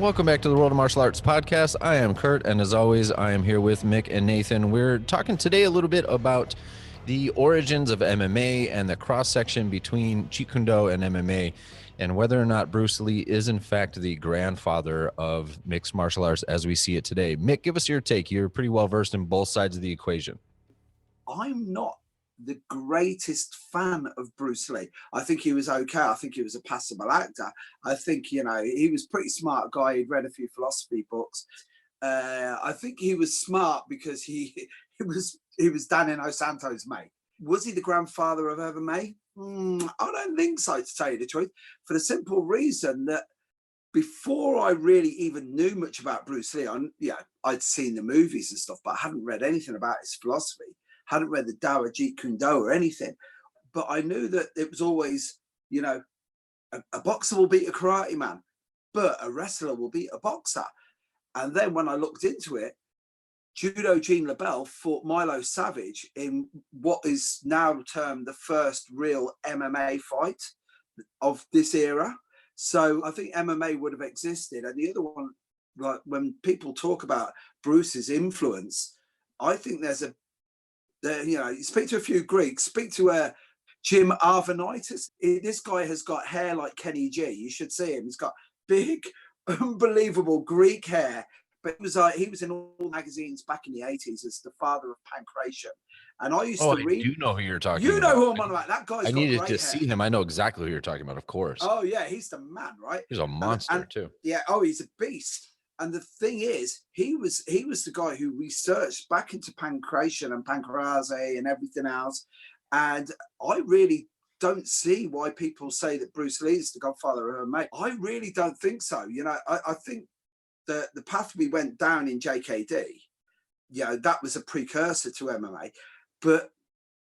Welcome back to the World of Martial Arts podcast. I am Kurt, and as always, I am here with Mick and Nathan. We're talking today a little bit about the origins of MMA and the cross-section between Jeet Kune Do and MMA, and whether or not Bruce Lee is in fact the grandfather of mixed martial arts as we see it today. Mick, give us your take. You're pretty well versed in both sides of the equation. I'm not the greatest fan of Bruce Lee. I think he was okay. I think he was a passable actor. I think, you know, he was a pretty smart guy. He'd read a few philosophy books. I think he was smart because he was Dan Inosanto's mate. Was he the grandfather of MMA? I don't think so, to tell you the truth, for the simple reason that before I really even knew much about Bruce Lee, I'd seen the movies and stuff, but I hadn't read anything about his philosophy. Hadn't read the Tao of Jeet Kune Do or anything, but I knew that it was always, you know, a boxer will beat a karate man, but a wrestler will beat a boxer. And then when I looked into it, Judo Gene LaBelle fought Milo Savage in what is now termed the first real MMA fight of this era. So I think MMA would have existed. And the other one, like when people talk about Bruce's influence, I think there's you know, you speak to a few Greeks, speak to Jim Arvanitis. This guy has got hair like Kenny G. You should see him. He's got big, unbelievable Greek hair. But he was in all magazines back in the 80s as the father of pancreation. And I used to read. I do know who you're talking about. You know who I'm on about. That guy's I got needed great to hair. see him. I know exactly who you're talking about, of course. Oh, yeah, he's the man, right? He's a monster, too. Yeah, he's a beast. And the thing is, he was the guy who researched back into pancreation and pancrease and everything else. And I really don't see why people say that Bruce Lee is the godfather of MMA. I really don't think so. You know, I think the path we went down in JKD, you know, that was a precursor to MMA. But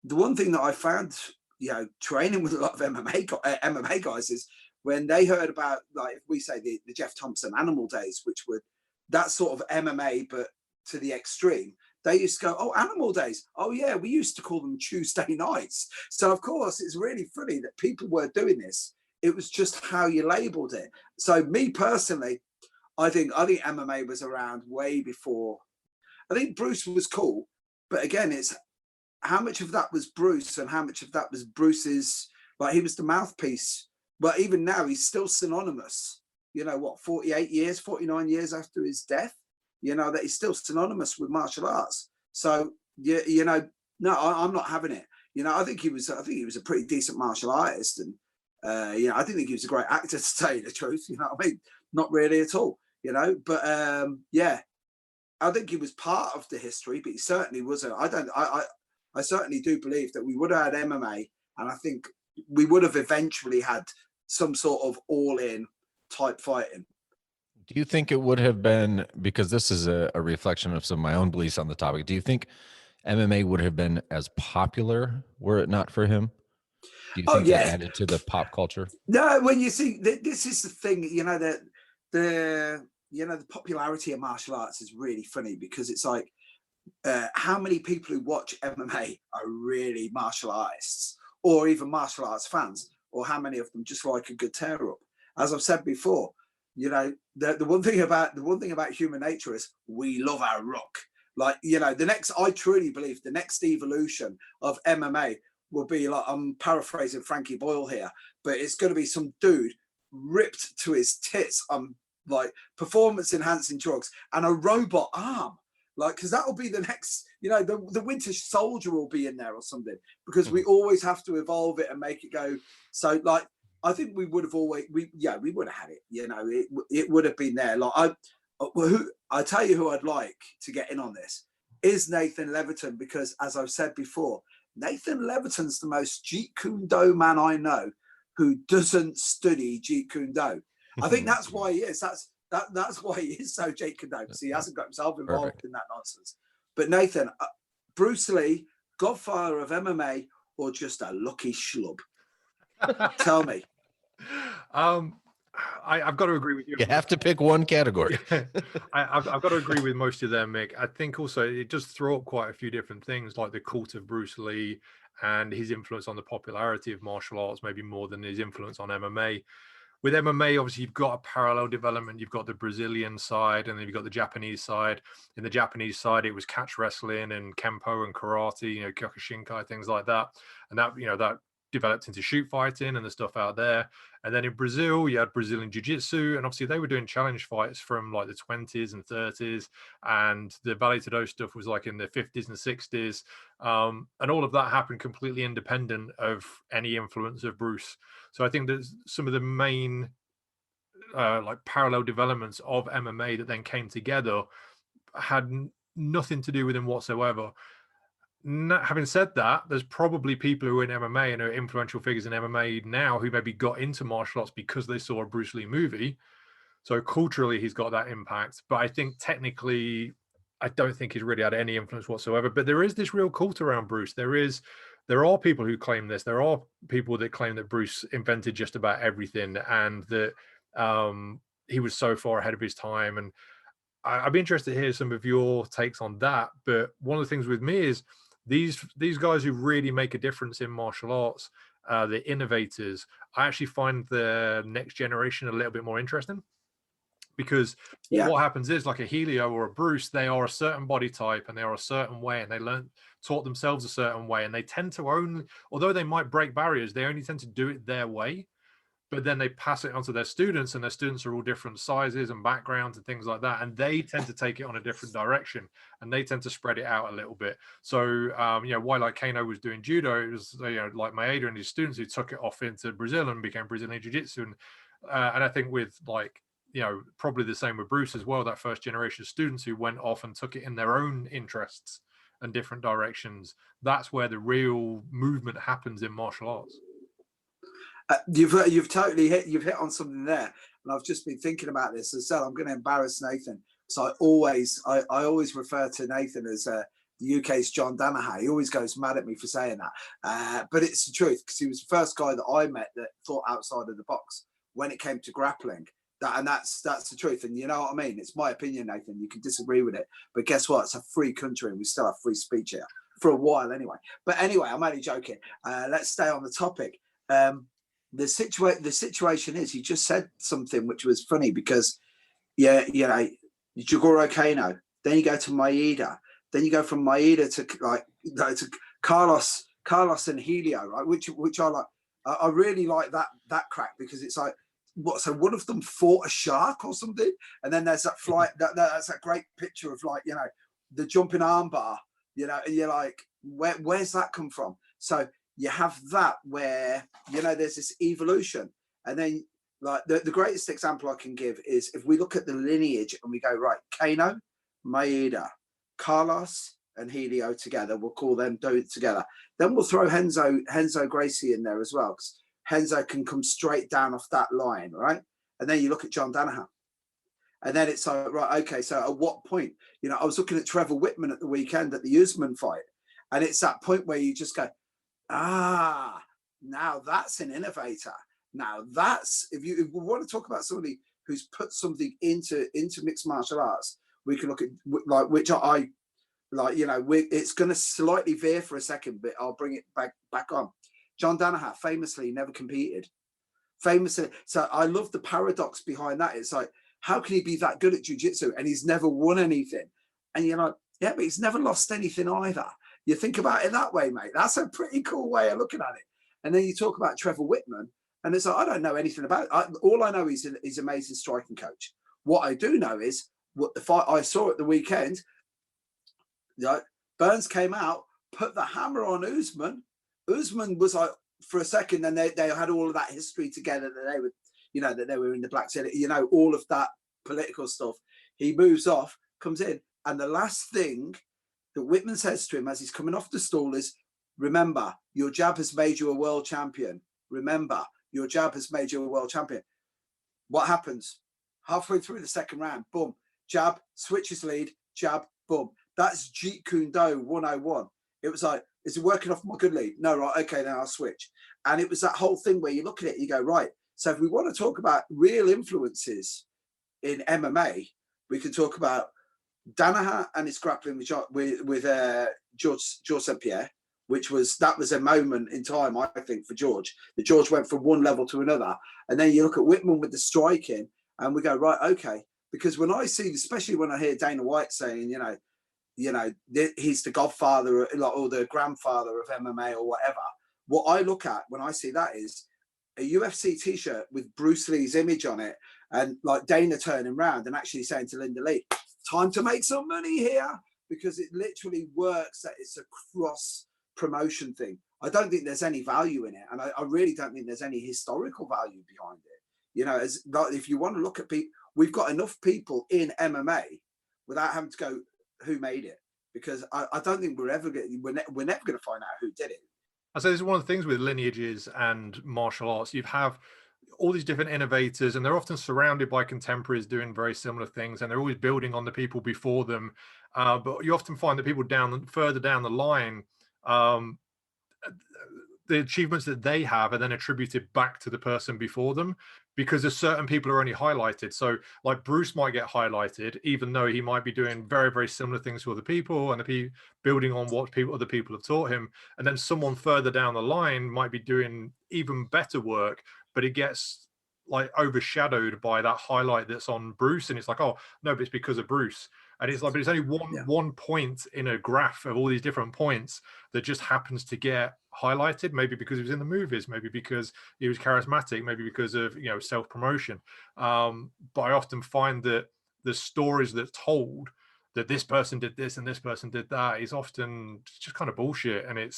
the one thing that I found, you know, training with a lot of MMA guys is, when they heard about, like, if we say the Jeff Thompson Animal Days, which were that sort of MMA, but to the extreme, they used to go, oh, Animal Days. Oh, yeah, we used to call them Tuesday nights. So, of course, it's really funny that people were doing this. It was just how you labeled it. So, me personally, I think MMA was around way before. I think Bruce was cool. But again, it's how much of that was Bruce and how much of that was Bruce's, like, he was the mouthpiece. But even now, he's still synonymous, you know, what, 49 years after his death, you know, that he's still synonymous with martial arts. So, you know, no, I'm not having it. You know, I think he was a pretty decent martial artist. And, you know, I didn't think he was a great actor, to tell you the truth. You know what I mean? Not really at all, you know. But, yeah, I think he was part of the history, but he certainly wasn't. I certainly do believe that we would have had MMA, and I think we would have eventually had some sort of all-in type fighting. Do you think it would have been, because this is a reflection of some of my own beliefs on the topic, do you think MMA would have been as popular were it not for him? Do you think it added to the pop culture? No, when you see, this is the thing, you know, the popularity of martial arts is really funny, because it's like, how many people who watch MMA are really martial artists or even martial arts fans? Or how many of them just like a good tear up? As I've said before, you know, the one thing about human nature is we love our rock. Like, you know, I truly believe the next evolution of MMA will be, like, I'm paraphrasing Frankie Boyle here, but it's going to be some dude ripped to his tits on, like, performance enhancing drugs and a robot arm. Like, because that'll be the next, you know, the Winter Soldier will be in there or something, because we always have to evolve it and make it go. So, like, I think we would have we would have had it, you know, it would have been there. Like, I tell you who I'd like to get in on this is Nathan Leverton, because as I've said before, Nathan Leverton's the most Jeet Kune Do man I know who doesn't study Jeet Kune Do. I think that's why he is. That's why he is so Jeet Kune Do, because he hasn't got himself involved in that nonsense. But Nathan, Bruce Lee, godfather of MMA, or just a lucky schlub? Tell me. I've got to agree with you. You have to pick one category. I've got to agree with most of them, Mick. I think also it does throw up quite a few different things, like the cult of Bruce Lee and his influence on the popularity of martial arts, maybe more than his influence on MMA. with MMA, obviously you've got a parallel development. You've got the Brazilian side, and then you've got the Japanese side. In the Japanese side, it was catch wrestling and kempo and karate, you know, kyokushinkai, things like that. And that, you know, that developed into shoot fighting and the stuff out there. And then in Brazil, you had Brazilian jiu-jitsu, and obviously they were doing challenge fights from like the 20s and 30s, and the Vale Tudo stuff was like in the 50s and 60s. And all of that happened completely independent of any influence of Bruce. So I think there's some of the main like parallel developments of MMA that then came together had nothing to do with him whatsoever. Having said that, there's probably people who are in MMA and are influential figures in MMA now who maybe got into martial arts because they saw a Bruce Lee movie. So culturally, he's got that impact. But I think technically, I don't think he's really had any influence whatsoever. But there is this real cult around Bruce. There are people who claim this. There are people that claim that Bruce invented just about everything, and that he was so far ahead of his time. And I'd be interested to hear some of your takes on that. But one of the things with me is these guys who really make a difference in martial arts, the innovators, I actually find the next generation a little bit more interesting, because what happens is, like a Helio or a Bruce, they are a certain body type and they are a certain way, and they taught themselves a certain way, and they tend to only, although they might break barriers, they only tend to do it their way. But then they pass it on to their students, and their students are all different sizes and backgrounds and things like that. And they tend to take it on a different direction, and they tend to spread it out a little bit. So, you know, why like Kano was doing judo, it was, you know, like Maeda and his students who took it off into Brazil and became Brazilian Jiu-Jitsu. And I think with, like, you know, probably the same with Bruce as well, that first generation of students who went off and took it in their own interests and different directions. That's where the real movement happens in martial arts. You've totally hit on something there, and I've just been thinking about this. As I said, I'm going to embarrass Nathan, so I always refer to Nathan as the UK's John Danaher. He always goes mad at me for saying that, but it's the truth, because he was the first guy that I met that thought outside of the box when it came to grappling. That's the truth, and you know what I mean. It's my opinion, Nathan. You can disagree with it, but guess what? It's a free country, and we still have free speech here for a while, anyway. But anyway, I'm only joking. Let's stay on the topic. The situation is, you just said something which was funny, because you know, Guro Kano, then you go to Maeda, then you go from Maeda to Carlos and Helio, right? Which I like. I really like that crack, because it's like, what? So one of them fought a shark or something, and then there's that flight. That's that great picture of, like, you know, the jumping armbar, you know, and you're like, where's that come from? So you have that where, you know, there's this evolution. And then, like, the greatest example I can give is if we look at the lineage and we go, right, Kano, Maeda, Carlos and Helio together, we'll call them together. Then we'll throw Renzo Gracie in there as well, because Renzo can come straight down off that line, right? And then you look at John Danaher. And then it's like, right, okay, so at what point? You know, I was looking at Trevor Whitman at the weekend at the Usman fight, and it's that point where you just go, now that's an innovator. Now that's, if we want to talk about somebody who's put something into mixed martial arts, we can look at, like, which I like, you know, it's going to slightly veer for a second, but I'll bring it back on. John Danaher famously never competed. Famously, so I love the paradox behind that. It's like, how can he be that good at jiu-jitsu and he's never won anything? And you're like, yeah, but he's never lost anything either. You think about it that way, mate. That's a pretty cool way of looking at it. And then you talk about Trevor Whitman, and it's like, I don't know anything about it. All I know is he's an amazing striking coach. What I do know is what the fight I saw at the weekend, you know, Burns came out, put the hammer on Usman. Usman was like, for a second, then they had all of that history together, that they were, you know, that they were in the Black Sea, you know, all of that political stuff. He moves off, comes in, and the last thing that Whitman says to him as he's coming off the stool is, remember, your jab has made you a world champion. Remember, your jab has made you a world champion. What happens? Halfway through the second round, boom, jab, switches lead, jab, boom. That's Jeet Kune Do 101. It was like, is it working off McGinley? No, right, okay, then I'll switch. And it was that whole thing where you look at it, you go, right, so if we want to talk about real influences in MMA, we can talk about Danaher and his grappling with George St. Pierre. that was a moment in time, I think, for George. That George went from one level to another. And then you look at Whitman with the striking, and we go, right, okay. Because when I see, especially when I hear Dana White saying, he's the godfather or the grandfather of MMA or whatever, what I look at when I see that is a UFC t-shirt with Bruce Lee's image on it, and like Dana turning around and actually saying to Linda Lee, time to make some money here, because it literally works that it's a cross promotion thing. I don't think there's any value in it, and I really don't think there's any historical value behind it. As like, if you want to look at people, we've got enough people in MMA without having to go who made it, because I don't think we're never going to find out who did it. I say this is one of the things with lineages and martial arts. You have all these different innovators, and they're often surrounded by contemporaries doing very similar things, and they're always building on the people before them. But you often find that people further down the line, the achievements that they have are then attributed back to the person before them, because there's certain people are only highlighted. So like Bruce might get highlighted, even though he might be doing very, very similar things to other people and building on what other people have taught him. And then someone further down the line might be doing even better work, but it gets like overshadowed by that highlight that's on Bruce. And it's like, oh no, but it's because of Bruce. And it's like, but it's only one point in a graph of all these different points that just happens to get highlighted, maybe because he was in the movies, maybe because he was charismatic, maybe because of self-promotion. But I often find that the stories that's told that this person did this and this person did that is often just kind of bullshit, and it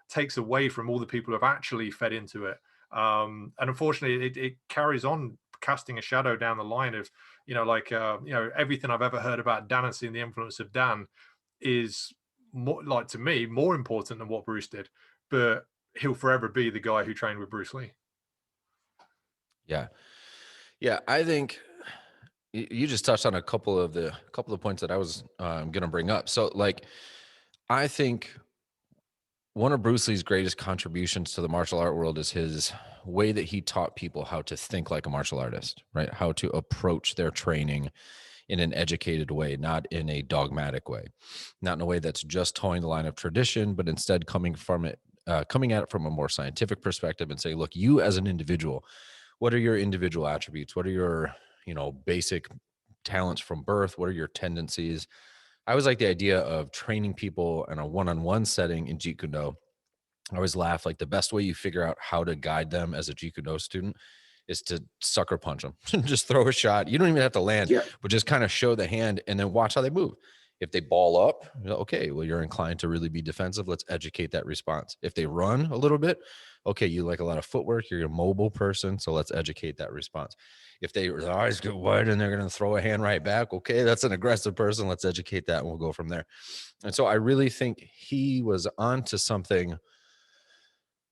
takes away from all the people who have actually fed into it. And unfortunately, it carries on casting a shadow down the line of everything I've ever heard about Dan and seeing the influence of Dan is more, like, to me, more important than what Bruce did. But he'll forever be the guy who trained with Bruce Lee. Yeah. I think you just touched on a couple of the points that I was going to bring up. So, like, I think one of Bruce Lee's greatest contributions to the martial art world is his way that he taught people how to think like a martial artist, right? How to approach their training in an educated way, not in a dogmatic way, not in a way that's just towing the line of tradition, but instead coming at it from a more scientific perspective and say, look, you as an individual, what are your individual attributes? What are your, basic talents from birth? What are your tendencies? I always like the idea of training people in a one-on-one setting in Jeet Kune Do. I always laugh, like, the best way you figure out how to guide them as a Jeet Kune Do student is to sucker punch them. Just throw a shot. You don't even have to land, but just kind of show the hand and then watch how they move. If they ball up, okay, well, you're inclined to really be defensive. Let's educate that response. If they run a little bit, okay, you like a lot of footwork. You're a mobile person, so let's educate that response. If their eyes get wide and they're going to throw a hand right back, okay, that's an aggressive person. Let's educate that, and we'll go from there. And so I really think he was onto something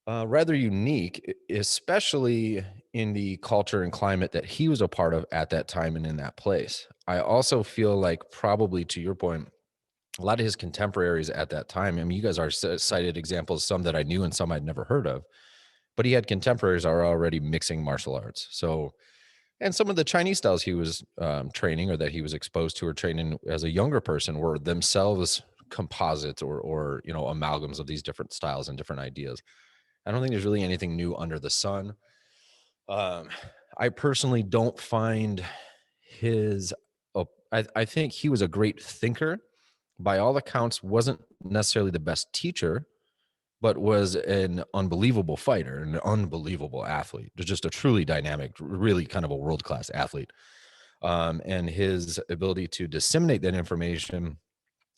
rather unique, especially in the culture and climate that he was a part of at that time and in that place. I also feel like, probably to your point, a lot of his contemporaries at that time, I mean, you guys are cited examples, some that I knew and some I'd never heard of, but he had contemporaries are already mixing martial arts. So, and some of the Chinese styles he was training, or that he was exposed to or training as a younger person, were themselves composites or amalgams of these different styles and different ideas. I don't think there's really anything new under the sun. I personally don't find I think he was a great thinker. By all accounts, wasn't necessarily the best teacher, but was an unbelievable fighter, an unbelievable athlete. Just a truly dynamic, really kind of a world-class athlete. And his ability to disseminate that information,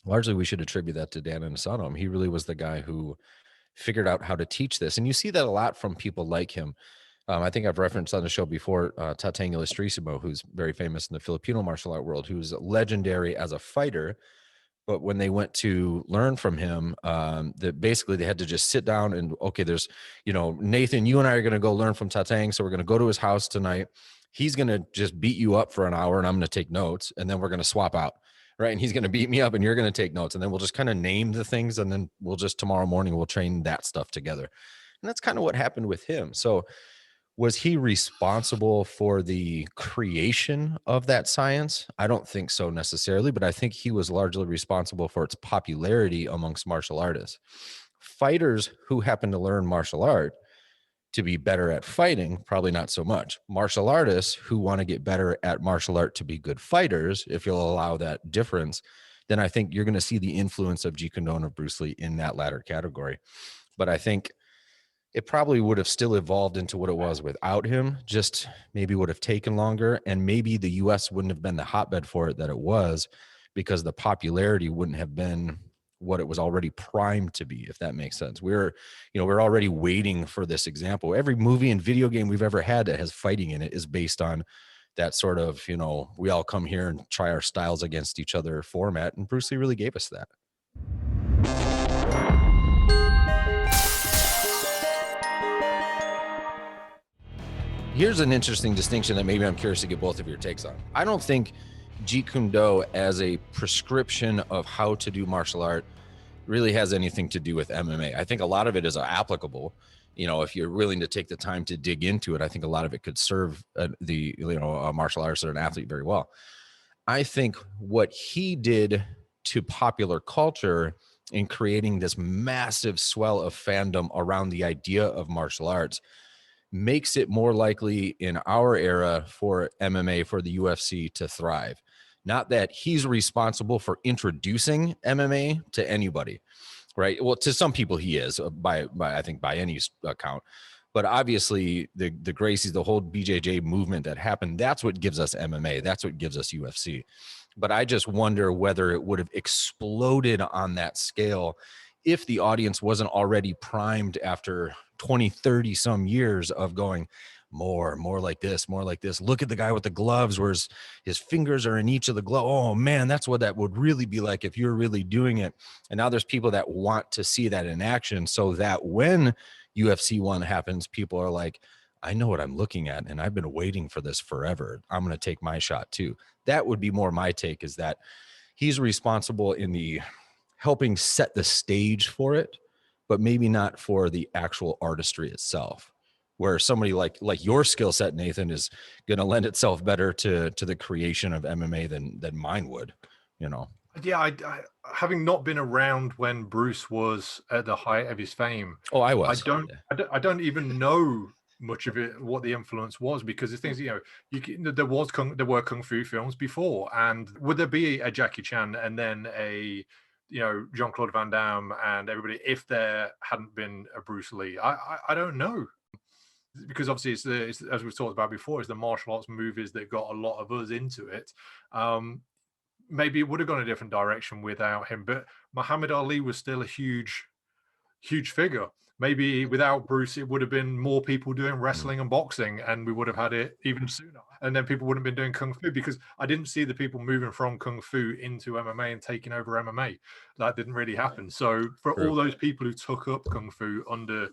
largely we should attribute that to Dan Inosanto. He really was the guy who figured out how to teach this. And you see that a lot from people like him. I think I've referenced on the show before, Tatang Ilustrisimo, who's very famous in the Filipino martial art world, who's legendary as a fighter. But when they went to learn from him, that basically they had to just sit down and, okay, there's, Nathan, you and I are going to go learn from Tatang. So we're going to go to his house tonight. He's going to just beat you up for an hour and I'm going to take notes, and then we're going to swap out. Right. And he's going to beat me up and you're going to take notes, and then we'll just kind of name the things. And then we'll just, tomorrow morning, we'll train that stuff together. And that's kind of what happened with him. So was he responsible for the creation of that science? I don't think so necessarily, but I think he was largely responsible for its popularity amongst martial artists. Fighters who happen to learn martial art to be better at fighting, probably not so much. Martial artists who want to get better at martial art to be good fighters, if you'll allow that difference, then I think you're going to see the influence of Jeet Kune Do and of Bruce Lee in that latter category. But I think it probably would have still evolved into what it was without him, just maybe would have taken longer, and maybe the US wouldn't have been the hotbed for it that it was, because the popularity wouldn't have been what it was already primed to be, if that makes sense. We're already waiting for this example. Every movie and video game we've ever had that has fighting in it is based on that sort of, we all come here and try our styles against each other format. And Bruce Lee really gave us that. Here's an interesting distinction that maybe I'm curious to get both of your takes on. I don't think Jeet Kune Do as a prescription of how to do martial art really has anything to do with MMA. I think a lot of it is applicable. If you're willing to take the time to dig into it, I think a lot of it could serve a martial artist or an athlete very well. I think what he did to popular culture in creating this massive swell of fandom around the idea of martial arts makes it more likely in our era for MMA, for the UFC to thrive. Not that he's responsible for introducing MMA to anybody, right? Well, to some people he is, by I think by any account. But obviously the Gracies, the whole BJJ movement that happened, that's what gives us MMA. That's what gives us UFC. But I just wonder whether it would have exploded on that scale if the audience wasn't already primed after 20, 30 some years of going more like this, more like this. Look at the guy with the gloves where his fingers are in each of the gloves. Oh man, that's what that would really be like if you're really doing it. And now there's people that want to see that in action, so that when UFC 1 happens, people are like, I know what I'm looking at, and I've been waiting for this forever. I'm going to take my shot too. That would be more my take, is that he's responsible in the helping set the stage for it, but maybe not for the actual artistry itself, where somebody like your skill set, Nathan, is going to lend itself better to the creation of MMA than mine would, Yeah, I having not been around when Bruce was at the height of his fame. Oh, I was. I don't even know much of it, what the influence was, because the things, there were kung fu films before, and would there be a Jackie Chan and then a Jean-Claude Van Damme and everybody if there hadn't been a Bruce Lee? I don't know, because obviously it's as we've talked about before, it's the martial arts movies that got a lot of us into it. Maybe it would have gone a different direction without him, but Muhammad Ali was still a huge figure. Maybe without Bruce, it would have been more people doing wrestling and boxing, and we would have had it even sooner. And then people wouldn't have been doing kung fu, because I didn't see the people moving from kung fu into MMA and taking over MMA. That didn't really happen. So for all those people who took up kung fu under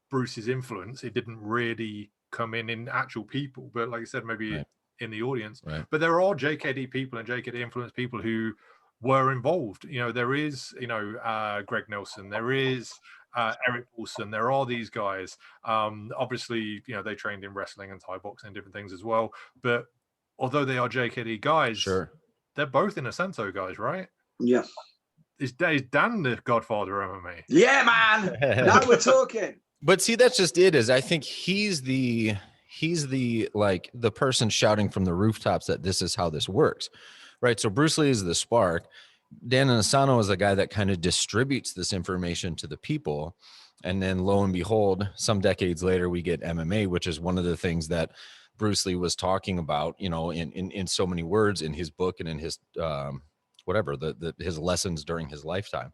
Bruce's influence, it didn't really come in actual people, but like I said, maybe in the audience. But there are JKD people and JKD influenced people who were involved. There is Greg Nelson, there is Erik Paulson, there are these guys. Obviously they trained in wrestling and Thai boxing and different things as well, but although they are JKD guys, they're both Inosanto guys, right? Yeah. Is Dan the godfather of MMA? Yeah, man. Now we're talking. But see, that's just it. Is I think he's the like the person shouting from the rooftops that this is how this works, right? So Bruce Lee is the spark. Dan Inosanto is the guy that kind of distributes this information to the people, and then lo and behold, some decades later, we get MMA, which is one of the things that Bruce Lee was talking about, in so many words in his book and in his his lessons during his lifetime.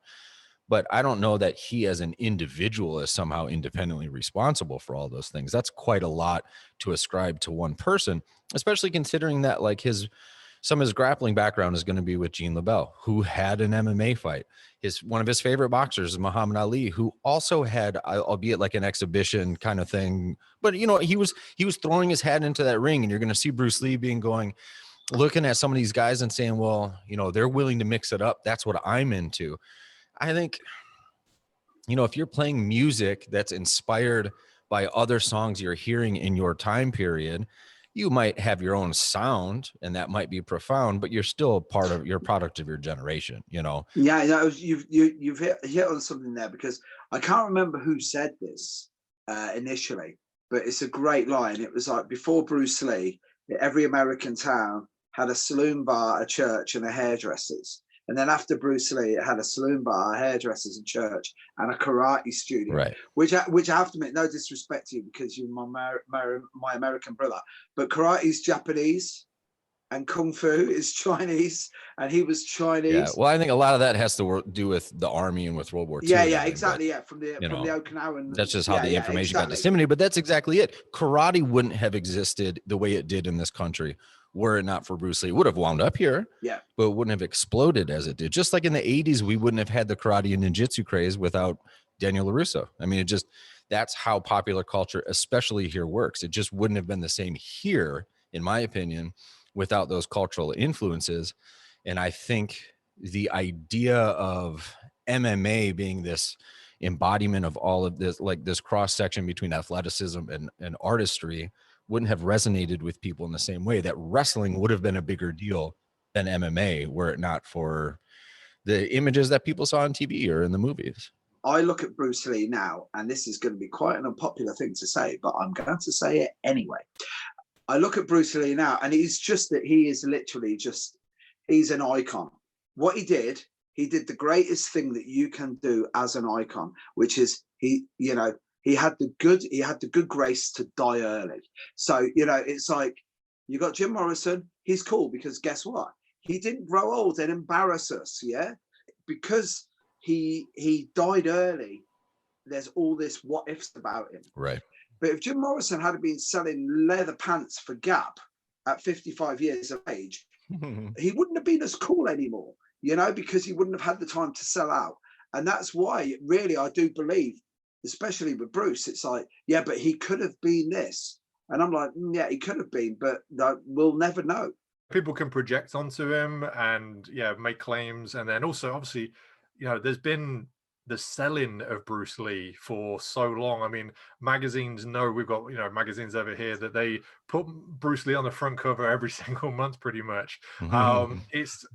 But I don't know that he as an individual is somehow independently responsible for all those things. That's quite a lot to ascribe to one person, especially considering that like some of his grappling background is going to be with Gene LeBell, who had an MMA fight. One of his favorite boxers is Muhammad Ali, who also had, albeit like an exhibition kind of thing, but he was throwing his hat into that ring, and you're going to see Bruce Lee looking at some of these guys and saying, well, they're willing to mix it up. That's what I'm into. I think, if you're playing music that's inspired by other songs you're hearing in your time period, you might have your own sound and that might be profound, but you're still you're a product of your generation, you know? Yeah, you've hit on something there, because I can't remember who said this initially, but it's a great line. It was like, before Bruce Lee, every American town had a saloon bar, a church, and a hairdresser's. And then after Bruce Lee, it had a saloon bar, a hairdresser's, a church, and a karate studio. Right. Which I have to admit, no disrespect to you, because you're my American brother, but karate's Japanese and kung fu is Chinese, and he was Chinese. Yeah. Well, I think a lot of that has to do with the army and with World War II. Yeah, exactly. But, from the Okinawan. That's just how the information got disseminated. But that's exactly it. Karate wouldn't have existed the way it did in this country were it not for Bruce Lee. It would have wound up here, but it wouldn't have exploded as it did. Just like in the 80s, we wouldn't have had the karate and ninjutsu craze without Daniel LaRusso. I mean, that's how popular culture, especially here, works. It just wouldn't have been the same here, in my opinion, without those cultural influences. And I think the idea of MMA being this embodiment of all of this, like this cross section between athleticism and artistry, wouldn't have resonated with people in the same way that wrestling would have been a bigger deal than MMA were it not for the images that people saw on TV or in the movies. I look at Bruce Lee now, and this is going to be quite an unpopular thing to say, but I'm going to say it anyway. I look at Bruce Lee now, and he is literally he's an icon. What he did the greatest thing that you can do as an icon, which is he had the good grace to die early. So, it's like, you got Jim Morrison, he's cool because guess what? He didn't grow old and embarrass us, yeah? Because he died early, there's all this what ifs about him. Right. But if Jim Morrison had been selling leather pants for Gap at 55 years of age, he wouldn't have been as cool anymore, because he wouldn't have had the time to sell out. And that's why, really, I do believe, especially with Bruce, it's like, yeah, but he could have been this. And I'm like, yeah, he could have been, but we'll never know. People can project onto him and, make claims. And then also, obviously, there's been the selling of Bruce Lee for so long. I mean, magazines know, we've got, magazines over here that they put Bruce Lee on the front cover every single month, pretty much. It's...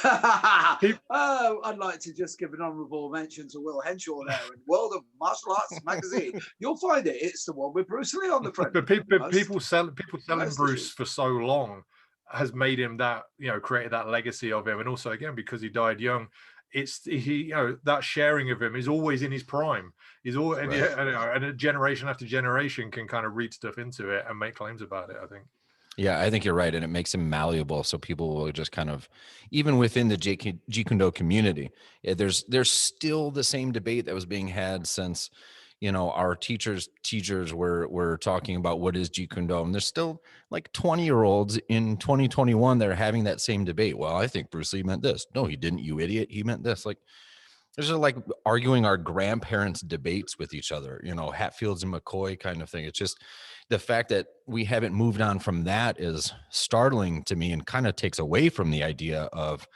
I'd like to just give an honourable mention to Will Henshaw there in World of Martial Arts magazine. You'll find it's the one with Bruce Lee on the front. But people selling Bruce for so long has made him that, created that legacy of him. And also, again, because he died young, that sharing of him is always in his prime. He's all, and a generation after generation can kind of read stuff into it and make claims about it, I think. Yeah, I think you're right. And it makes him malleable. So people will just kind of, even within the Jeet Kune Do community, there's still the same debate that was being had since, our teachers were talking about what is Jeet Kune Do. And there's still like 20-year-olds in 2021 that are having that same debate. Well, I think Bruce Lee meant this. No, he didn't, you idiot. He meant this. Like, there's just like arguing our grandparents' debates with each other, Hatfields and McCoy kind of thing. It's just the fact that we haven't moved on from that is startling to me and kind of takes away from the idea of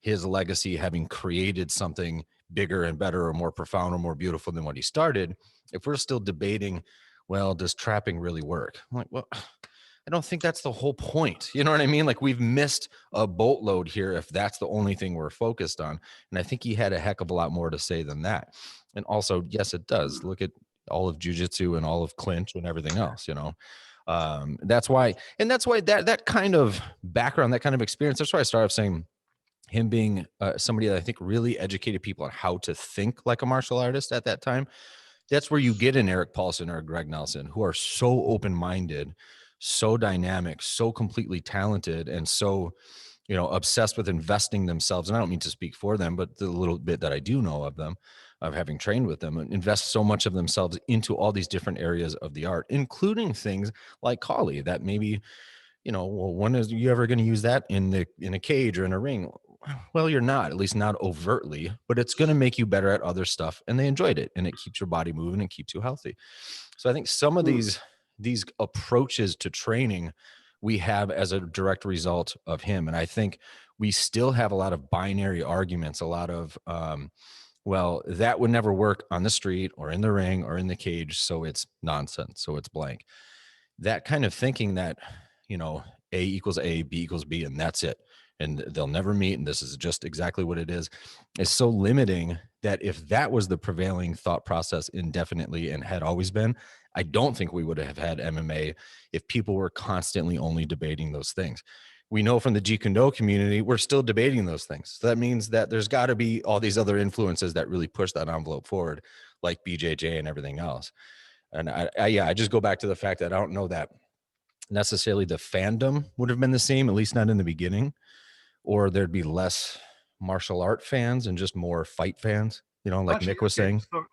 his legacy having created something bigger and better or more profound or more beautiful than what he started. If we're still debating, well, does trapping really work? I'm like, well, I don't think that's the whole point. You know what I mean? Like, we've missed a boatload here if that's the only thing we're focused on. And I think he had a heck of a lot more to say than that. And also, yes, it does. Look at all of jiu-jitsu and all of clinch and everything else, that's why that kind of background, that kind of experience, that's why I started saying him being somebody that I think really educated people on how to think like a martial artist at that time. That's where you get an Erik Paulson or a Greg Nelson, who are so open-minded, so dynamic, so completely talented, and so, obsessed with investing themselves. And I don't mean to speak for them, but the little bit that I do know of them, of having trained with them, invest so much of themselves into all these different areas of the art, including things like Kali that maybe, well, when is you ever going to use that in a cage or in a ring? Well, you're not, at least not overtly, but it's going to make you better at other stuff. And they enjoyed it, and it keeps your body moving and keeps you healthy. So I think some of these approaches to training we have as a direct result of him. And I think we still have a lot of binary arguments, a lot of, well, that would never work on the street or in the ring or in the cage, so it's nonsense, so it's blank. That kind of thinking that you know, A equals A, B equals B, and that's it. And they'll never meet. And this is just exactly what it is. It's so limiting that if that was the prevailing thought process indefinitely and had always been, I don't think we would have had MMA if people were constantly only debating those things. We know from the Jeet Kune Do community, we're still debating those things. So that means that there's got to be all these other influences that really push that envelope forward, like BJJ and everything else. And I just go back to the fact that I don't know that necessarily the fandom would have been the same, at least not in the beginning, or there'd be less martial art fans and just more fight fans, you know, like Actually, Mick was okay, saying. so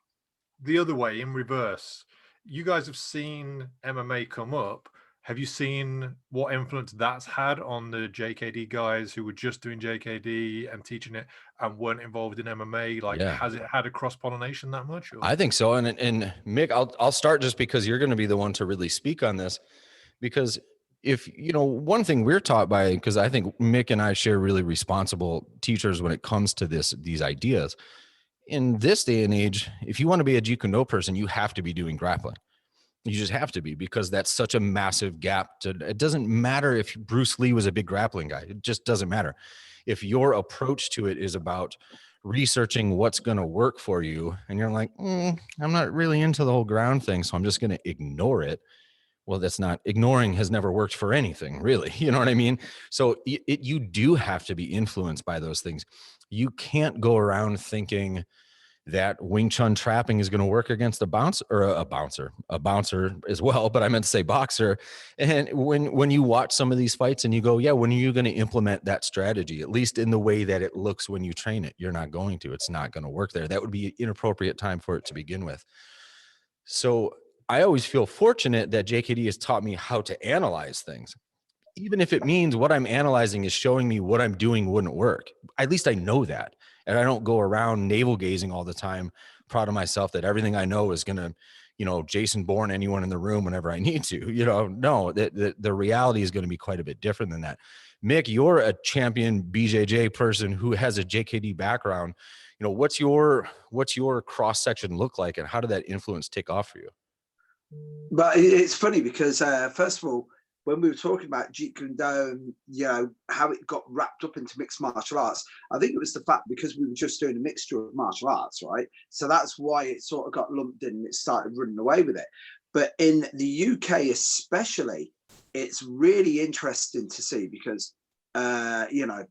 the other way, in reverse, you guys have seen MMA come up. Have you seen what influence that's had on the JKD guys who were just doing JKD and teaching it and weren't involved in MMA? Like, Yeah. has it had a cross-pollination that much? Or? I think so. And Mick, I'll start just because you're going to be the one to really speak on this, because if, you know, one thing we're taught by, because I think Mick and I share really responsible teachers when it comes to these ideas. In this day and age, if you want to be a Jeet Kune Do person, you have to be doing grappling. You just have to be, because that's such a massive gap. It doesn't matter if Bruce Lee was a big grappling guy. It just doesn't matter. If your approach to it is about researching what's going to work for you, and you're like, I'm not really into the whole ground thing, so I'm just going to ignore it. Well, that's not, ignoring has never worked for anything, really. You know what I mean? So you do have to be influenced by those things. You can't go around thinking that Wing Chun trapping is going to work against a bouncer as well. But I meant to say boxer. And when you watch some of these fights and you go, yeah, when are you going to implement that strategy, at least in the way that it looks when you train it? You're not going to. It's not going to work there. That would be an inappropriate time for it to begin with. So I always feel fortunate that JKD has taught me how to analyze things. Even if it means what I'm analyzing is showing me what I'm doing wouldn't work. At least I know that. And I don't go around navel gazing all the time, proud of myself that everything I know is going to, you know, Jason Bourne anyone in the room whenever I need to. You know, no, the reality is going to be quite a bit different than that. Mick, you're a champion BJJ person who has a JKD background. You know, what's your cross section look like, and how did that influence take off for you? But it's funny because first of all, when we were talking about Jeet Kune Do and, you know, how it got wrapped up into mixed martial arts, I think it was the fact because we were just doing a mixture of martial arts, right? So that's why it sort of got lumped in and it started running away with it. But in the UK especially, it's really interesting to see because, you know,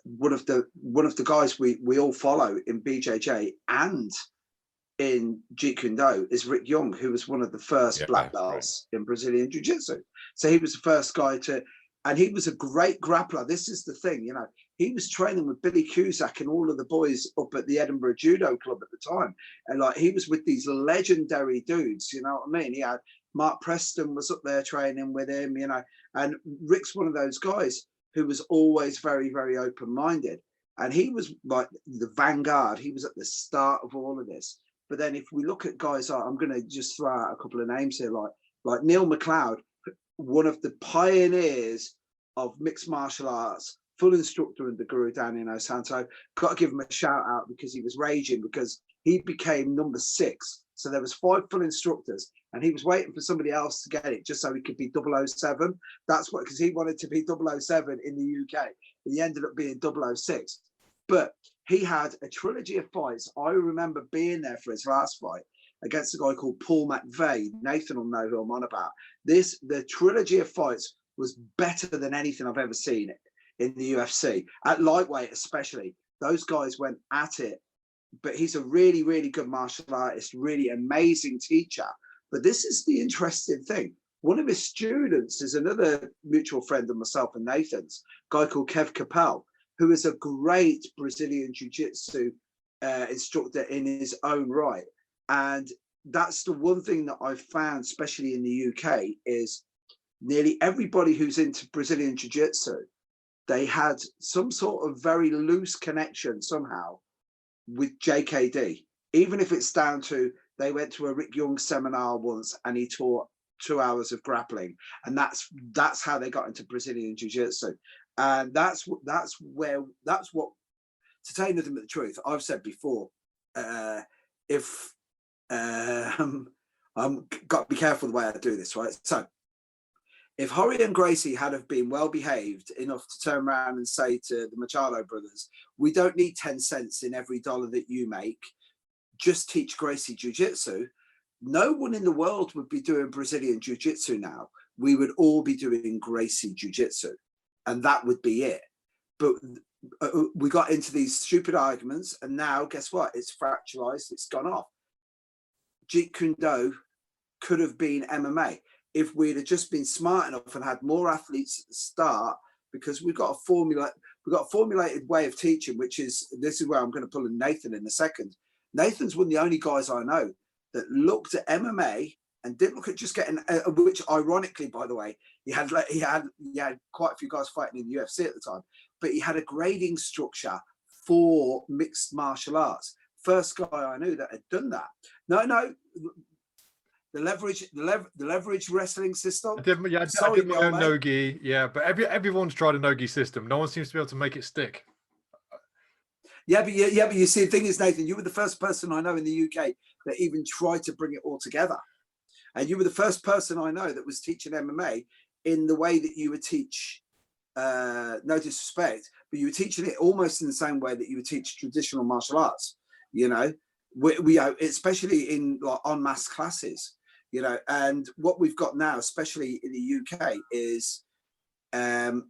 one of the guys we all follow in BJJ and in Jeet Kune Do is Rick Young, who was one of the first black belts in Brazilian Jiu-Jitsu. So he was the first guy to, and he was a great grappler. This is the thing, you know, he was training with Billy Cusack and all of the boys up at the Edinburgh Judo Club at the time. And like, he was with these legendary dudes, you know what I mean? He had Mark Preston was up there training with him, you know, and Rick's one of those guys who was always very, very open-minded. And he was like the vanguard. He was at the start of all of this. But then if we look at guys, I'm going to just throw out a couple of names here, like Neil McLeod, one of the pioneers of mixed martial arts, full instructor in the Guro Dan Inosanto. Got to give him a shout out because he was raging because he became number 6. So there was 5 full instructors and he was waiting for somebody else to get it just so he could be 007. That's what, because he wanted to be 007 in the UK. He ended up being 006. But he had a trilogy of fights. I remember being there for his last fight against a guy called Paul McVeigh. Nathan will know who I'm on about. The trilogy of fights was better than anything I've ever seen in the UFC. At lightweight especially, those guys went at it. But he's a really, really good martial artist, really amazing teacher. But this is the interesting thing. One of his students is another mutual friend of myself and Nathan's, a guy called Kev Capel, who is a great Brazilian Jiu-Jitsu instructor in his own right. And that's the one thing that I've found, especially in the UK, is nearly everybody who's into Brazilian Jiu-Jitsu, they had some sort of very loose connection somehow with JKD, even if it's down to they went to a Rick Young seminar once and he taught 2 hours of grappling, and that's how they got into Brazilian Jiu-Jitsu. And that's what to tell you nothing but the truth, I've said before, if I'm got to be careful the way I do this, right? So If Horry and Gracie had have been well behaved enough to turn around and say to the Machado brothers, we don't need 10 cents in every dollar that you make, just teach Gracie jiu-jitsu, no one in the world would be doing Brazilian jiu-jitsu now. We would all be doing Gracie jiu-jitsu, and that would be it. But we got into these stupid arguments, and now guess what? It's fracturized, it's gone off. Jeet Kune Do could have been MMA if we'd have just been smart enough and had more athletes at the start, because we've got a formulated way of teaching, which is, this is where I'm going to pull in Nathan in a second. Nathan's one of the only guys I know that looked at MMA and didn't look at just getting, which ironically, by the way, he had quite a few guys fighting in the UFC at the time, but he had a grading structure for mixed martial arts. First guy I knew that had done that. No, the leverage wrestling system. I did my own no-gi, yeah, but everyone's tried a no-gi system. No one seems to be able to make it stick. Yeah, but you see, the thing is, Nathan, you were the first person I know in the UK that even tried to bring it all together. And you were the first person I know that was teaching MMA in the way that you would teach, no disrespect, but you were teaching it almost in the same way that you would teach traditional martial arts, you know, we especially in like en masse classes, you know. And what we've got now, especially in the UK, is the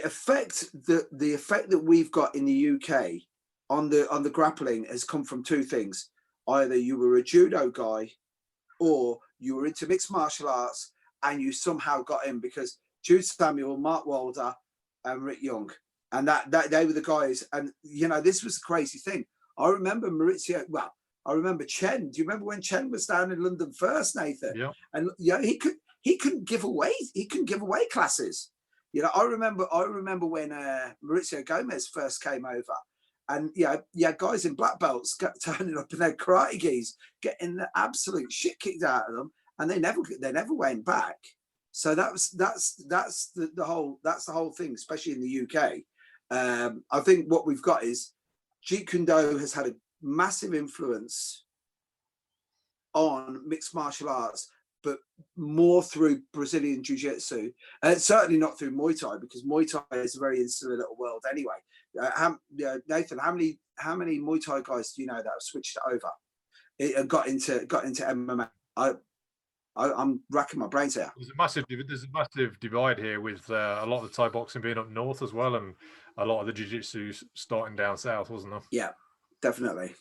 effect that we've got in the UK on the grappling has come from two things. Either you were a judo guy or you were into mixed martial arts and you somehow got in, because Jude Samuel, Mark Wilder and Rick Young, and that they were the guys. And you know, this was the crazy thing. I remember I remember Chen. Do you remember when Chen was down in London first, Nathan? Yeah. And yeah, he couldn't give away classes. You know, I remember when Mauricio Gomez first came over, and guys in black belts turning up in their karate gis, getting the absolute shit kicked out of them, and they never went back. So that's the whole thing, especially in the UK. I think what we've got is Jeet Kune Do has had a massive influence on mixed martial arts, but more through Brazilian jiu-jitsu, and certainly not through Muay Thai, because Muay Thai is a very insular little world anyway. Nathan, how many Muay Thai guys do you know that have switched over and got into MMA? I'm racking my brains here. There's a massive divide here with a lot of the Thai boxing being up north as well, and a lot of the jiu-jitsu starting down south, wasn't there? Yeah, definitely.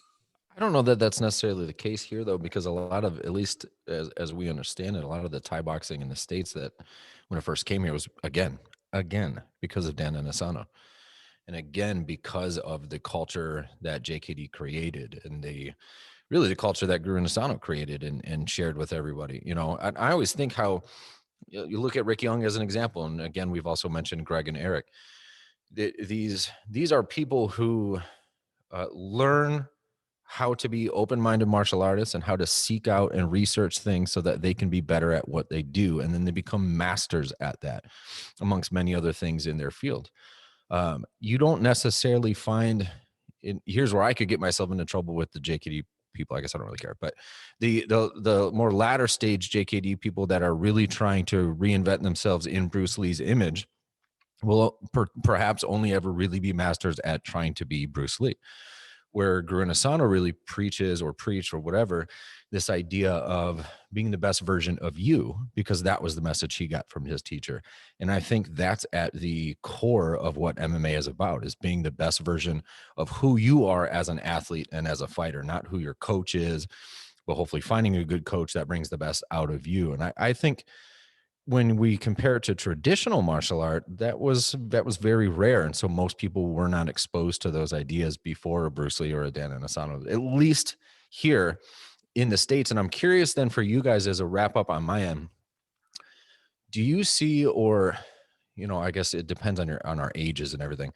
I don't know that that's necessarily the case here, though, because a lot of, at least as we understand it, a lot of the Thai boxing in the States that when it first came here was, again, because of Dan Inosanto. And again, because of the culture that JKD created, and the culture that Guro Dan Inosanto created and shared with everybody. You know, I always think how you look at Rick Young as an example. And again, we've also mentioned Greg and Erik. These are people who learn how to be open-minded martial artists and how to seek out and research things so that they can be better at what they do. And then they become masters at that, amongst many other things in their field. You don't necessarily find, here's where I could get myself into trouble with the JKD people. I guess I don't really care, but the more latter stage JKD people that are really trying to reinvent themselves in Bruce Lee's image will perhaps only ever really be masters at trying to be Bruce Lee. Where Guro Dan Inosanto really preached or whatever, this idea of being the best version of you, because that was the message he got from his teacher. And I think that's at the core of what MMA is about, is being the best version of who you are as an athlete and as a fighter, not who your coach is, but hopefully finding a good coach that brings the best out of you. And I think when we compare it to traditional martial art, that was very rare. And so most people were not exposed to those ideas before a Bruce Lee or a Dan Inosanto, at least here in the States. And I'm curious then for you guys, as a wrap up on my end, do you see, or, you know, I guess it depends on our ages and everything,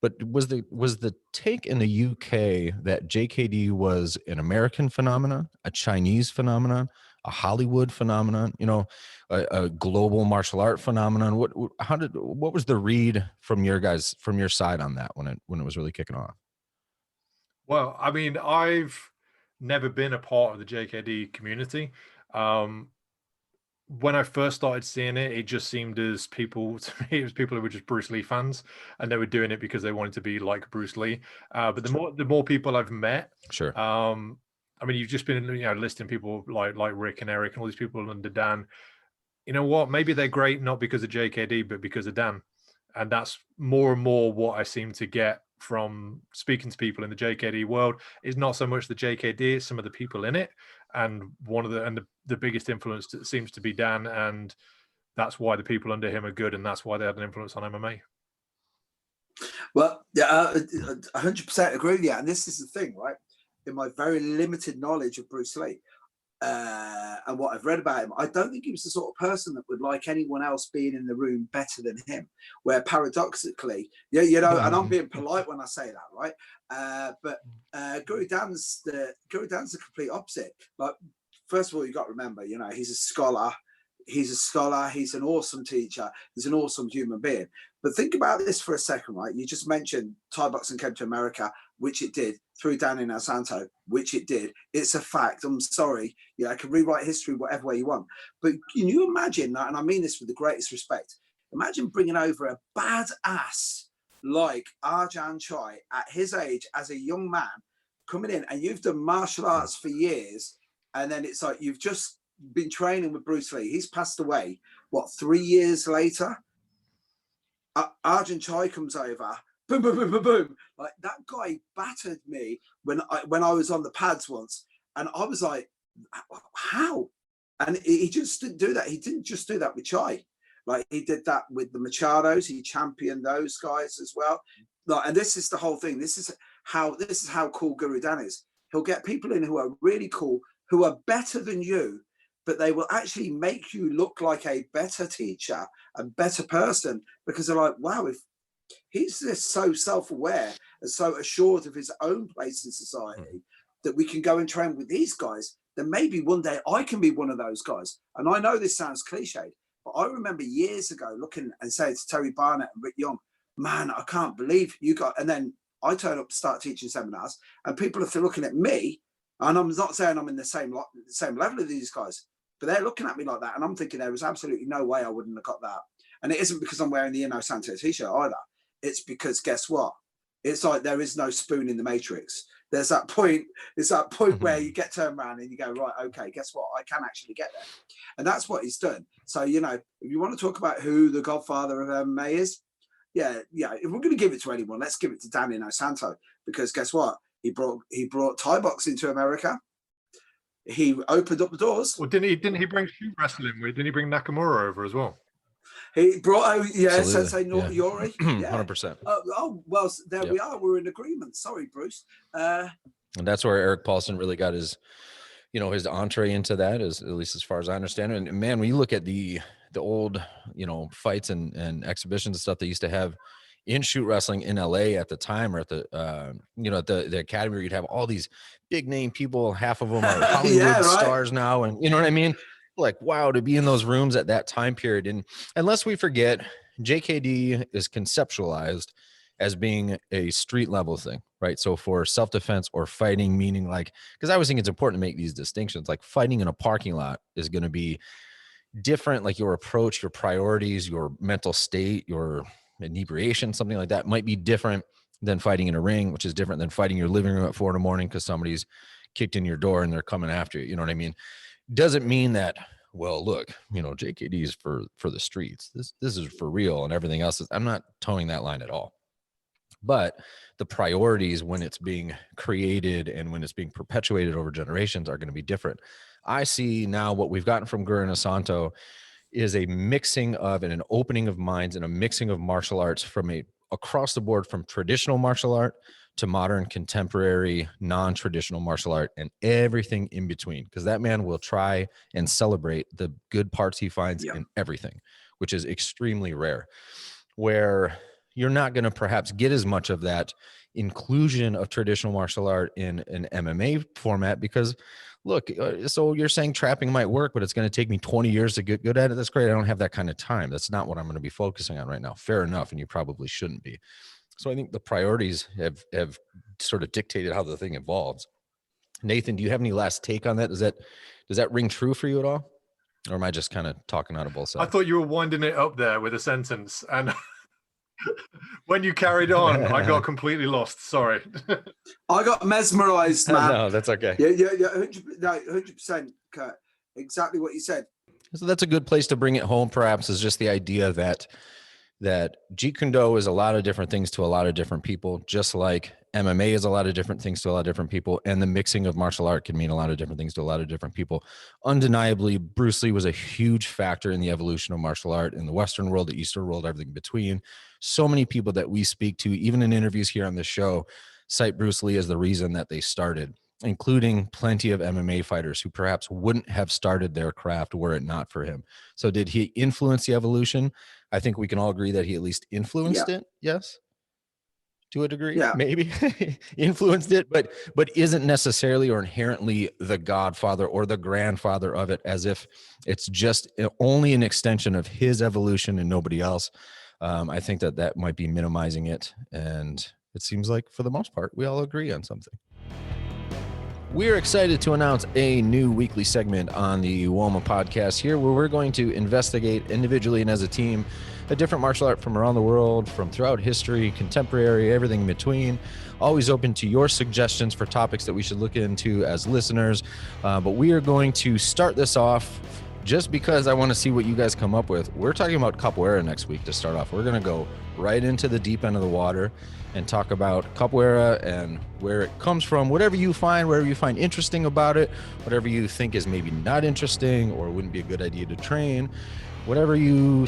but was the take in the UK that JKD was an American phenomenon, a Chinese phenomenon, a Hollywood phenomenon, you know, a global martial art phenomenon? What was the read from your side on that when it was really kicking off? Well, I mean, I've never been a part of the JKD community. when I first started seeing it, it just seemed as people, to me, it was people who were just Bruce Lee fans, and they were doing it because they wanted to be like Bruce Lee. But the more people I've met, Sure. I mean, you've just been, listing people like Rick and Erik and all these people under Dan. You know what? Maybe they're great not because of JKD, but because of Dan. And that's more and more what I seem to get from speaking to people in the JKD world. Is not so much the JKD, it's some of the people in it. And the biggest influence seems to be Dan, and that's why the people under him are good, and that's why they had an influence on MMA. Well, yeah, 100% agree with you. And this is the thing, right? In my very limited knowledge of Bruce Lee and what I've read about him, I don't think he was the sort of person that would like anyone else being in the room better than him. Where paradoxically, and I'm being polite when I say that, right? But Guro Dan's the complete opposite. Like, first of all, you got to remember, he's a scholar. He's an awesome teacher. He's an awesome human being. But think about this for a second, right? You just mentioned Thai boxing came to America, which it did, through Dan Inosanto, which it did. It's a fact. I'm sorry. I can rewrite history whatever way you want. But can you imagine that? And I mean this with the greatest respect. Imagine bringing over a badass like Arjan Choi at his age as a young man coming in, and you've done martial arts for years. And then it's like you've just been training with Bruce Lee. He's passed away, 3 years later? Arjan Choi comes over, boom, boom, boom, boom, boom. Like, that guy battered me when I was on the pads once. And I was like, how? And he just didn't do that. He didn't just do that with Choi. Like, he did that with the Machados. He championed those guys as well. Like, and this is the whole thing. This is how cool Guro Dan is. He'll get people in who are really cool, who are better than you, but they will actually make you look like a better teacher, a better person, because they're like, wow, if he's just so self-aware and so assured of his own place in society that we can go and train with these guys, then maybe one day I can be one of those guys. And I know this sounds cliched, but I remember years ago looking and saying to Terry Barnett and Rick Young, man, I can't believe you got, and then I turn up to start teaching seminars and people are looking at me, and I'm not saying I'm in the same level as these guys, but they're looking at me like that. And I'm thinking there was absolutely no way I wouldn't have got that. And it isn't because I'm wearing the Inosanto t-shirt either. It's because, guess what? It's like there is no spoon in the matrix. There's that point. It's that point where you get turned around and you go, right, okay, guess what? I can actually get there. And that's what he's done. So, if you want to talk about who the godfather of MMA is, yeah, if we're going to give it to anyone, let's give it to Dan Inosanto, because guess what? He brought Thai boxing to America. He opened up the doors. Well, didn't he bring shoot wrestling with? Didn't he bring Nakamura over as well? He brought Sensei Yori. 100%. Well, there we are. We're in agreement. Sorry, Bruce. And that's where Erik Paulson really got his, his entree into that, at least as far as I understand it. And man, when you look at the old, fights and exhibitions and stuff they used to have in shoot wrestling in LA at the time, or at the at the academy, where you'd have all these big name people, half of them are Hollywood stars now, and you know what I mean? Like, wow, to be in those rooms at that time period. And unless we forget, JKD is conceptualized as being a street level thing, right? So for self-defense or fighting, meaning like, because I always think it's important to make these distinctions, like fighting in a parking lot is going to be different, like your approach, your priorities, your mental state, your inebriation, something like that might be different than fighting in a ring, which is different than fighting your living room at 4 a.m. because somebody's kicked in your door and they're coming after you. You know what I mean? Doesn't mean that, well, look, JKD is for the streets. This is for real, and everything else is. I'm not towing that line at all. But the priorities when it's being created and when it's being perpetuated over generations are going to be different. I see now what we've gotten from Guro Inosanto is a mixing of and an opening of minds and a mixing of martial arts from across the board, from traditional martial art to modern, contemporary, non-traditional martial art, and everything in between. Because that man will try and celebrate the good parts he finds in everything, which is extremely rare. Where you're not going to perhaps get as much of that inclusion of traditional martial art in an MMA format, because look, so you're saying trapping might work, but it's going to take me 20 years to get good at it. That's great. I don't have that kind of time. That's not what I'm going to be focusing on right now. Fair enough. And you probably shouldn't be. So I think the priorities have sort of dictated how the thing evolves. Nathan, do you have any last take on that? Does that ring true for you at all? Or am I just kind of talking out of both I sides? thought you were winding it up there with a sentence, and when you carried on, I got completely lost. Sorry. I got mesmerized, man. No, that's okay. Yeah, 100%, Kurt. Exactly what you said. So that's a good place to bring it home, perhaps, is just the idea that Jeet Kune Do is a lot of different things to a lot of different people, just like MMA is a lot of different things to a lot of different people, and the mixing of martial art can mean a lot of different things to a lot of different people. Undeniably, Bruce Lee was a huge factor in the evolution of martial art in the Western world, the Eastern world, everything in between. So many people that we speak to, even in interviews here on this show, cite Bruce Lee as the reason that they started, including plenty of MMA fighters who perhaps wouldn't have started their craft were it not for him. So did he influence the evolution? I think we can all agree that he at least influenced it. Yes. To a degree, maybe influenced it, but isn't necessarily or inherently the godfather or the grandfather of it, as if it's just only an extension of his evolution and nobody else. I think that might be minimizing it. And it seems like for the most part, we all agree on something. We're excited to announce a new weekly segment on the Mma podcast here, where we're going to investigate individually and as a team a different martial art from around the world, from throughout history, contemporary, everything in between. Always open to your suggestions for topics that we should look into as listeners. But we are going to start this off just because I want to see what you guys come up with. We're talking about capoeira next week to start off. We're going to go right into the deep end of the water and talk about capoeira and where it comes from, whatever you find interesting about it, whatever you think is maybe not interesting or wouldn't be a good idea to train, whatever you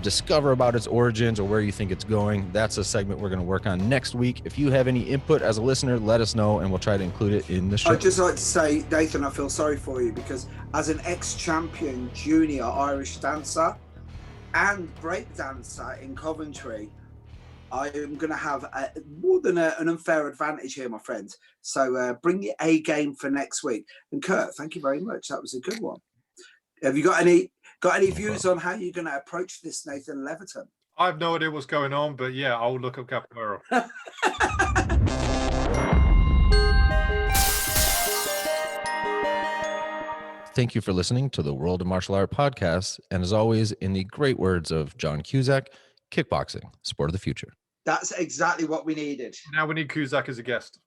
discover about its origins or where you think it's going. That's a segment we're going to work on next week. If you have any input as a listener, let us know and we'll try to include it in the show. I'd just like to say, Nathan, I feel sorry for you because as an ex-champion junior Irish dancer and break dancer in Coventry, I am going to have more than an unfair advantage here, my friend. So bring your A game for next week. And Kurt, thank you very much. That was a good one. Have you got any views on how you're going to approach this, Nathan Leverton? I have no idea what's going on, but yeah, I'll look up capoeira. Thank you for listening to the World of Martial Art podcast. And as always, in the great words of John Cusack, kickboxing, sport of the future. That's exactly what we needed. Now we need Cusack as a guest.